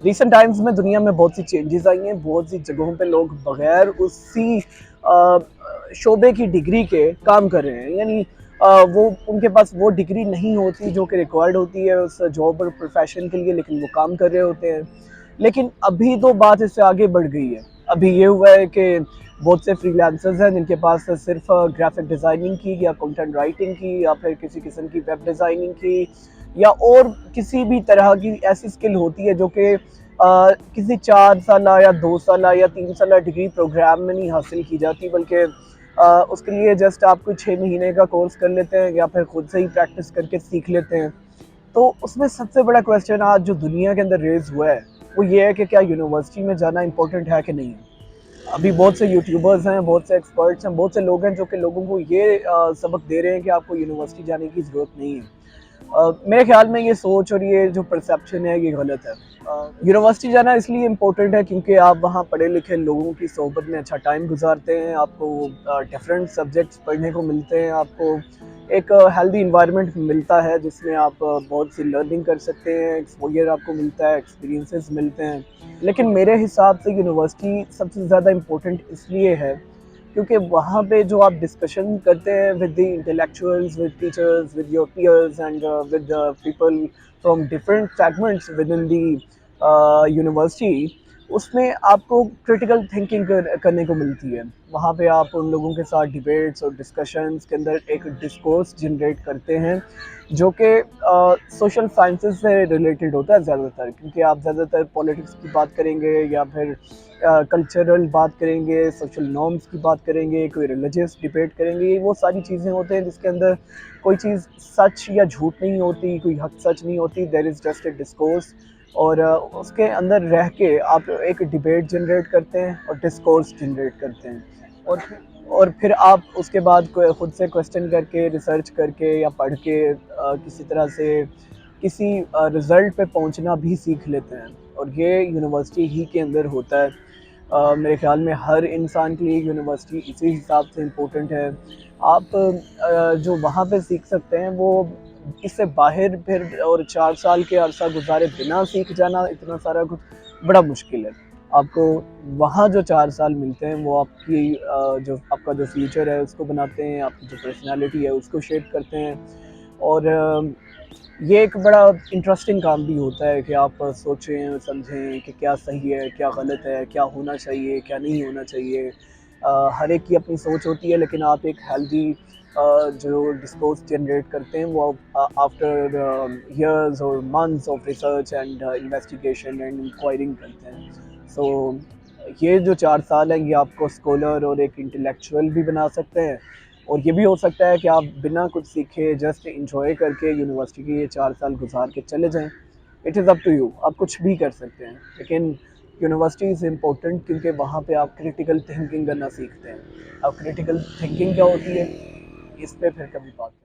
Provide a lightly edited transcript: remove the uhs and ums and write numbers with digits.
Recent times में दुनिया में बहुत सी चेंजेस आई हैं, बहुत सी जगहों पे लोग बगैर उसी शोबे की डिग्री के काम कर रहे हैं। यानी वो उनके पास वो डिग्री नहीं होती जो कि रिक्वायर्ड होती है उस जॉब और प्रोफेशन के लिए, लेकिन वो काम कर रहे होते हैं। लेकिन अभी तो बात इससे आगे बढ़ गई है। अभी ये हुआ है कि बहुत से फ्रीलांसर्स हैं जिनके पास सिर्फ ग्राफिक डिज़ाइनिंग की या कंटेंट राइटिंग की या फिर किसी किस्म की वेब डिज़ाइनिंग की या और किसी भी तरह की ऐसी स्किल होती है जो कि किसी 4 साल या 2 साल या 3 साल डिग्री प्रोग्राम में नहीं हासिल की जाती, बल्कि उसके लिए जस्ट आप कोई 6 महीने का कोर्स कर लेते हैं या फिर खुद से ही प्रैक्टिस करके सीख लेते हैं। तो उसमें सबसे बड़ा क्वेश्चन आज जो दुनिया के अंदर रेज हुआ है वो ये है कि क्या यूनिवर्सिटी में जाना इम्पोर्टेंट है कि नहीं है। अभी बहुत से यूट्यूबर्स हैं, बहुत से एक्सपर्ट्स हैं, बहुत से लोग हैं जो कि लोगों को ये सबक दे रहे हैं कि आपको यूनिवर्सिटी जाने की ज़रूरत नहीं है। मेरे ख्याल में ये सोच और ये जो परसेप्शन है ये गलत है। यूनिवर्सिटी जाना इसलिए इम्पोर्टेंट है क्योंकि आप वहाँ पढ़े लिखे लोगों की सोबत में अच्छा टाइम गुजारते हैं, आपको डिफरेंट सब्जेक्ट्स पढ़ने को मिलते हैं, आपको एक हेल्दी इन्वायरमेंट मिलता है जिसमें आप बहुत सी लर्निंग कर सकते हैं, एक्सपोजर आपको मिलता है, एक्सपीरियंसेस मिलते हैं। लेकिन मेरे हिसाब से यूनिवर्सिटी सबसे ज़्यादा इम्पोर्टेंट इसलिए है क्योंकि वहाँ पे जो आप डिस्कशन करते हैं with the intellectuals, with teachers, with your peers and with people from different segments within the university, उसमें आपको क्रिटिकल थिंकिंग करने को मिलती है। वहाँ पे आप उन लोगों के साथ डिबेट्स और डिस्कशंस के अंदर एक डिस्कोर्स जनरेट करते हैं जो कि सोशल साइंसेज से रिलेटेड होता है ज़्यादातर, क्योंकि आप ज़्यादातर पॉलिटिक्स की बात करेंगे या फिर कल्चरल बात करेंगे, सोशल नॉर्म्स की बात करेंगे, कोई रिलीजियस डिबेट करेंगे। वो सारी चीज़ें होते हैं जिसके अंदर कोई चीज़ सच या झूठ नहीं होती, कोई हक सच नहीं होती, there is just a discourse. और उसके अंदर रह के आप एक डिबेट जनरेट करते हैं और डिस्कोर्स जनरेट करते हैं। और फिर आप उसके बाद खुद से क्वेश्चन करके, रिसर्च करके या पढ़ के किसी तरह से किसी रिज़ल्ट पे पहुंचना भी सीख लेते हैं, और ये यूनिवर्सिटी ही के अंदर होता है। मेरे ख्याल में हर इंसान के लिए यूनिवर्सिटी इसी हिसाब से इम्पोर्टेंट है। आप जो वहाँ पे सीख सकते हैं वो इससे बाहर फिर और 4 साल के अरसा गुजारे बिना सीख जाना इतना सारा कुछ बड़ा मुश्किल है। आपको वहाँ जो 4 साल मिलते हैं वो आपकी जो आपका जो फ्यूचर है उसको बनाते हैं, आपकी जो पर्सनैलिटी है उसको शेप करते हैं। और ये एक बड़ा इंटरेस्टिंग काम भी होता है कि आप सोचें समझें कि क्या सही है, क्या गलत है, क्या होना चाहिए, क्या नहीं होना चाहिए। हर एक की अपनी सोच होती है, लेकिन आप एक हेल्दी जो डिस्कोर्स जनरेट करते हैं वो आफ्टर ईयर्स और months of research and investigation and enquiring करते हैं। सो ये जो 4 साल हैं ये आपको स्कॉलर और एक इंटेलेक्चुअल भी बना सकते हैं, और ये भी हो सकता है कि आप बिना कुछ सीखे जस्ट इंजॉय करके यूनिवर्सिटी के ये 4 साल गुजार के चले जाएं। It is up to you, आप कुछ भी कर सकते हैं, लेकिन यूनिवर्सिटी इज़ इम्पोर्टेंट क्योंकि वहाँ पे आप क्रिटिकल थिंकिंग करना सीखते हैं। अब क्रिटिकल थिंकिंग क्या होती है, इस पे फिर कभी बात